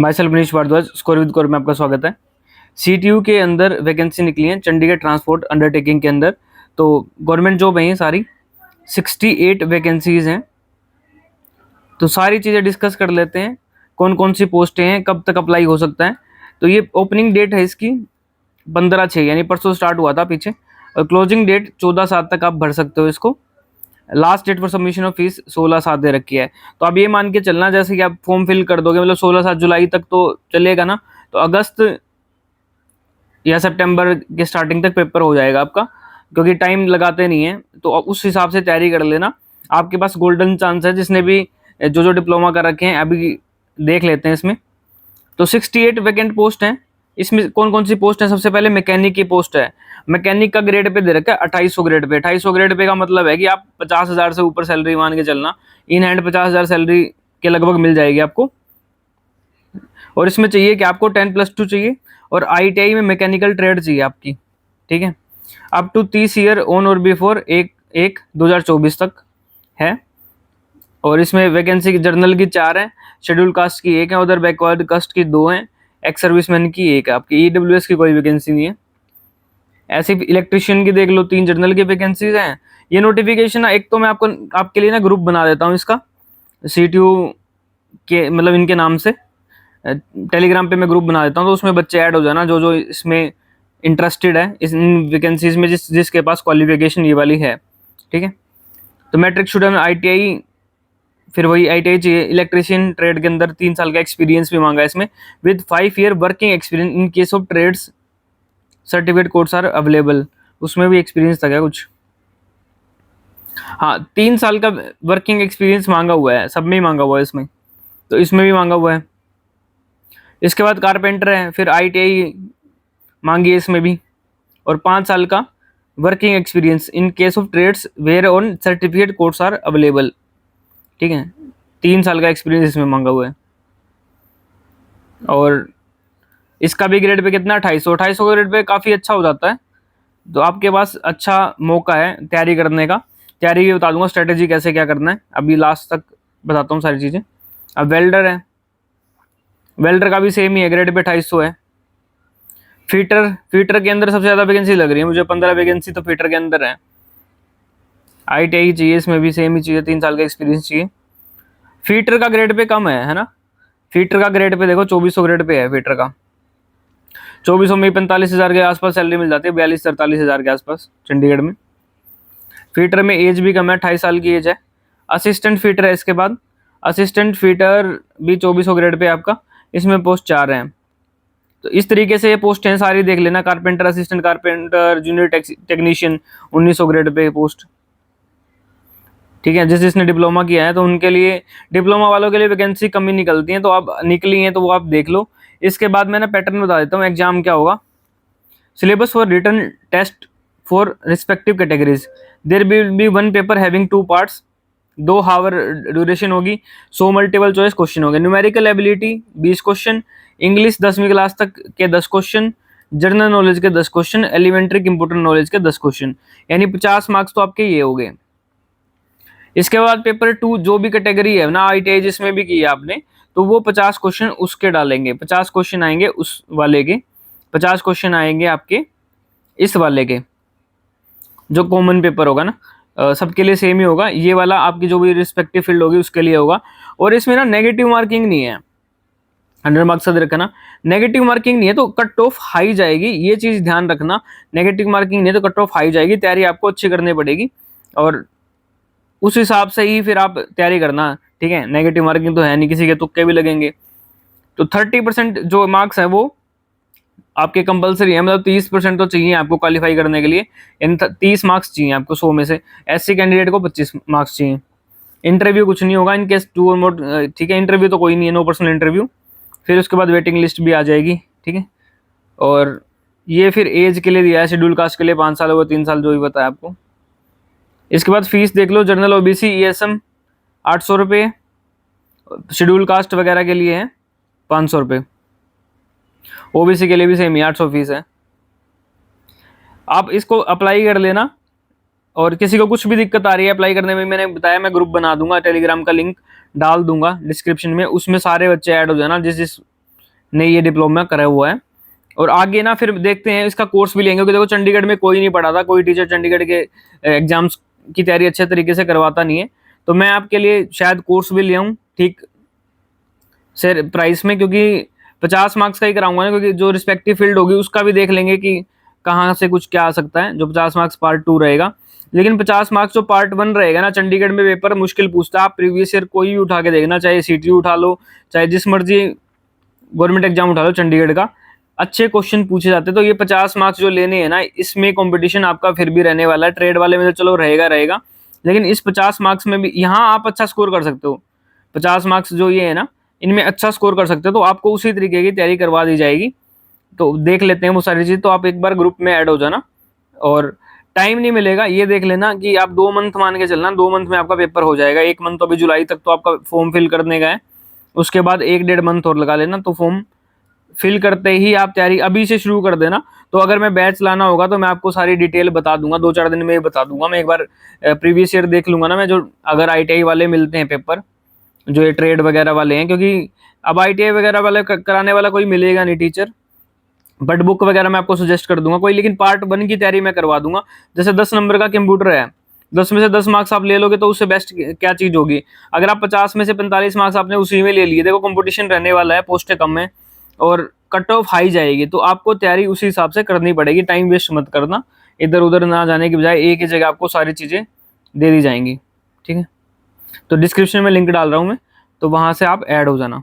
My self Manish Bhardwaj, score with core में आपका स्वागत है। सीटीयू के अंदर वैकेंसी निकली है चंडीगढ़ ट्रांसपोर्ट अंडरटेकिंग के अंदर। तो गवर्नमेंट जॉब है ये सारी, 68 वैकेंसीज हैं। तो सारी चीज़ें डिस्कस कर लेते हैं, कौन कौन सी पोस्टें हैं, कब तक अप्लाई हो सकता है। तो ये ओपनिंग डेट है इसकी 15/6 यानी परसों स्टार्ट हुआ था पीछे, और क्लोजिंग डेट 14/7 तक आप भर सकते हो इसको। Last date for submission of fees 16/7 दे रखी है। तो आप ये मान के चलना जैसे कि आप फॉर्म फिल कर दोगे, मतलब 16/7 जुलाई तक तो चलेगा ना, तो अगस्त या सितंबर के स्टार्टिंग तक पेपर हो जाएगा आपका, क्योंकि टाइम लगाते नहीं है। तो उस हिसाब से तैयारी कर लेना, आपके पास गोल्डन चांस है। जिसने भी जो डिप्लोमा कर रखे हैं अभी देख लेते हैं इसमें। तो 68 वैकेंट पोस्ट हैं। इसमें कौन कौन सी पोस्ट है? सबसे पहले मैकेनिक की पोस्ट है। मैकेनिक का ग्रेड पे दे रखा है 2800 ग्रेड पे। 2800 ग्रेड पे का मतलब है कि आप 50,000 से ऊपर सैलरी मान के चलना, इन हैंड 50,000 सैलरी के लगभग मिल जाएगी आपको। और इसमें चाहिए कि आपको 10+2 चाहिए, और ITI में मैकेनिकल ट्रेड चाहिए आपकी, ठीक है। अप टू 30 ईयर ऑन और बिफोर 1/1/2024 तक है। और इसमें वैकेंसी की जर्नल की 4 है, शेड्यूल कास्ट की 1 है, उधर बैकवर्ड कास्ट की 2 है, एक्स सर्विसमैन की 1 है। आपकी EWS की कोई वैकेंसी नहीं है। ऐसे इलेक्ट्रिशियन की देख लो, 3 जर्नल की वैकेंसीज हैं। ये नोटिफिकेशन एक तो मैं आपके लिए ना ग्रुप बना देता हूँ इसका, CTU के मतलब इनके नाम से टेलीग्राम पे मैं ग्रुप बना देता हूँ। तो उसमें बच्चे ऐड हो जाना जो जो इसमें इंटरेस्टेड है, इस वैकेंसीज में, जिसके पास क्वालिफिकेशन ये वाली है, ठीक है। तो मैट्रिक स्टूडेंट ITI, फिर वही ITI चाहिए। इलेक्ट्रिशियन ट्रेड के अंदर 3 साल का एक्सपीरियंस भी मांगा है इसमें, with 5 year working experience in case of trades certificate course are available. उसमें भी एक्सपीरियंस था क्या कुछ? हाँ, 3 साल का वर्किंग एक्सपीरियंस मांगा हुआ है, सब में ही मांगा हुआ है इसमें, तो इसमें भी मांगा हुआ है। इसके बाद कारपेंटर है, फिर ITI मांगी है इसमें भी, और 5 साल का working experience in case of trades wherein certificate course are available, ठीक है। 3 साल का एक्सपीरियंस इसमें मांगा हुआ है। और इसका भी ग्रेड पे कितना? 2800 ग्रेड पे काफ़ी अच्छा हो जाता है। तो आपके पास अच्छा मौका है तैयारी करने का। तैयारी भी बता दूंगा, स्ट्रेटेजी कैसे क्या करना है, अभी लास्ट तक बताता हूँ सारी चीज़ें। अब वेल्डर है, वेल्डर का भी सेम ही है, ग्रेड पे 2800 है। फीटर के अंदर सबसे ज़्यादा वैकेंसी लग रही है मुझे, 15 वैकेंसी तो फीटर के अंदर है। ITI चाहिए, इसमें भी सेम ही चाहिए, 3 साल का एक्सपीरियंस चाहिए। फीटर का ग्रेड पे कम है ना। फीटर का ग्रेड पे देखो 2400 ग्रेड पे है फीटर का। 2400 में 45,000 के आसपास सैलरी मिल जाती है, 42-43,000 के आसपास चंडीगढ़ में। फीटर में एज भी कम है, 28 साल की एज है। असिस्टेंट फीटर है इसके बाद। असिस्टेंट फीटर भी 2400 ग्रेड पे आपका, इसमें पोस्ट 4 हैं। तो इस तरीके से ये पोस्ट हैं सारी, देख लेना। Carpenter, assistant carpenter, junior technician 1900 grade pay post, ठीक है। जिसने डिप्लोमा किया है तो उनके लिए, डिप्लोमा वालों के लिए वैकेंसी कम ही निकलती हैं, तो आप निकली हैं तो वो आप देख लो। इसके बाद मैंने पैटर्न बता देता हूँ एग्जाम क्या होगा। Syllabus for written test for respective categories, there will be 1 paper having 2 parts, 2 hour duration होगी, 100 मल्टीपल चॉइस क्वेश्चन होंगे। न्यूमेरिकल एबिलिटी 20 क्वेश्चन, इंग्लिश 10वीं क्लास तक के 10 क्वेश्चन, जनरल नॉलेज के 10 क्वेश्चन, एलिमेंट्री कंप्यूटर नॉलेज के 10 question, यानी 50 marks तो आपके ये हो गए। इसके बाद पेपर 2 जो भी कैटेगरी है ना, ITI जिसमें भी की है आपने, तो वो 50 क्वेश्चन उसके डालेंगे। 50 क्वेश्चन आएंगे उस वाले के, 50 क्वेश्चन आएंगे आपके इस वाले के, जो कॉमन पेपर होगा ना, सबके लिए सेम ही होगा। ये वाला आपकी जो भी रिस्पेक्टिव फील्ड होगी उसके लिए होगा। और इसमें ना नेगेटिव मार्किंग नहीं है, 100 मार्क्स से रखना। नेगेटिव मार्किंग नहीं है तो कट ऑफ हाई जाएगी, ये चीज़ ध्यान रखना। नेगेटिव मार्किंग नहीं है तो कट ऑफ हाई जाएगी, तैयारी आपको अच्छी करनी पड़ेगी, और उस हिसाब से ही फिर आप तैयारी करना, ठीक है। नेगेटिव मार्किंग तो है नहीं, किसी के तुक्के भी लगेंगे। तो 30% जो मार्क्स है वो आपके कंपलसरी है, मतलब 30% तो चाहिए आपको क्वालिफाई करने के लिए, यानी 30 मार्क्स चाहिए आपको 100 में से। SC कैंडिडेट को 25 मार्क्स चाहिए। इंटरव्यू कुछ नहीं होगा इन केस 2 और मोर, ठीक है। इंटरव्यू तो कोई नहीं है, नो पर्सनल इंटरव्यू। फिर उसके बाद वेटिंग लिस्ट भी आ जाएगी, ठीक है। और ये फिर एज के लिए दिया है, शेड्यूल कास्ट के लिए 5 साल, वो 3 साल जो भी बताया आपको। इसके बाद फीस देख लो, जनरल OBC ESM 800 रुपये, शेड्यूल कास्ट वगैरह के लिए है 500 रुपये, OBC के लिए भी सेम ही 800 फीस है। आप इसको अप्लाई कर लेना, और किसी को कुछ भी दिक्कत आ रही है अप्लाई करने में, मैंने बताया मैं ग्रुप बना दूंगा, टेलीग्राम का लिंक डाल दूंगा डिस्क्रिप्शन में, उसमें सारे बच्चे ऐड हो जाना जिस जिस ने ये डिप्लोमा करा हुआ है। और आगे ना फिर देखते हैं इसका कोर्स भी लेंगे, क्योंकि देखो चंडीगढ़ में कोई नहीं पढ़ाता, कोई टीचर चंडीगढ़ के एग्जाम्स की तैयारी अच्छे तरीके से करवाता नहीं है। तो मैं आपके लिए शायद कोर्स भी ले आऊँ ठीक से प्राइस में, क्योंकि 50 मार्क्स का ही कराऊंगा ना, क्योंकि जो रिस्पेक्टिव फील्ड होगी उसका भी देख लेंगे कि कहाँ से कुछ क्या आ सकता है, जो 50 मार्क्स पार्ट 2 रहेगा। लेकिन 50 मार्क्स जो पार्ट 1 रहेगा ना, चंडीगढ़ में पेपर मुश्किल पूछता है। आप प्रीवियस ईयर कोई भी उठा के देखना, चाहे सीटीयू उठा लो, चाहे जिस मर्जी गवर्नमेंट एग्जाम उठा लो चंडीगढ़ का, अच्छे क्वेश्चन पूछे जाते हैं। तो ये 50 मार्क्स जो लेने हैं ना, इसमें कंपटीशन आपका फिर भी रहने वाला है। ट्रेड वाले में तो चलो रहेगा रहेगा, लेकिन इस 50 मार्क्स में भी यहाँ आप अच्छा स्कोर कर सकते हो। 50 मार्क्स जो ये है ना, इनमें अच्छा स्कोर कर सकते हो, तो आपको उसी तरीके की तैयारी करवा दी जाएगी। तो देख लेते हैं वो सारी चीज़। तो आप एक बार ग्रुप में ऐड हो जाना, और टाइम नहीं मिलेगा ये देख लेना कि आप 2 मंथ मान के चलना, 2 मंथ में आपका पेपर हो जाएगा। 1 मंथ तो अभी जुलाई तक तो आपका फॉर्म फिल करने का है, उसके बाद 1-1.5 मंथ और लगा लेना। तो फॉर्म फिल करते ही आप तैयारी अभी से शुरू कर देना। तो अगर मैं बैच लाना होगा तो मैं आपको सारी डिटेल बता दूंगा, 2-4 दिन में ही बता दूंगा। मैं एक बार प्रीवियस ईयर देख लूंगा ना मैं, जो अगर ITI वाले मिलते हैं पेपर, जो ये ट्रेड वगैरह वाले हैं, क्योंकि अब ITI वगैरह वाले कराने वाला कोई मिलेगा नहीं टीचर, बट बुक वगैरह मैं आपको सजेस्ट कर दूंगा कोई। लेकिन पार्ट 1 की तैयारी मैं करवा दूंगा। जैसे 10 नंबर का कंप्यूटर है, 10 में से 10 मार्क्स आप ले लोगे तो उससे बेस्ट क्या चीज होगी। अगर आप 50 में से 45 मार्क्स आपने उसी में ले लिए, देखो कंपटीशन रहने वाला है, पोस्टें कम है और कट ऑफ हाई जाएगी, तो आपको तैयारी उसी हिसाब से करनी पड़ेगी। टाइम वेस्ट मत करना, इधर उधर ना जाने की बजाय एक ही जगह आपको सारी चीज़ें दे दी जाएंगी। ठीक है, तो डिस्क्रिप्शन में लिंक डाल रहा हूँ मैं, तो वहाँ से आप ऐड हो जाना।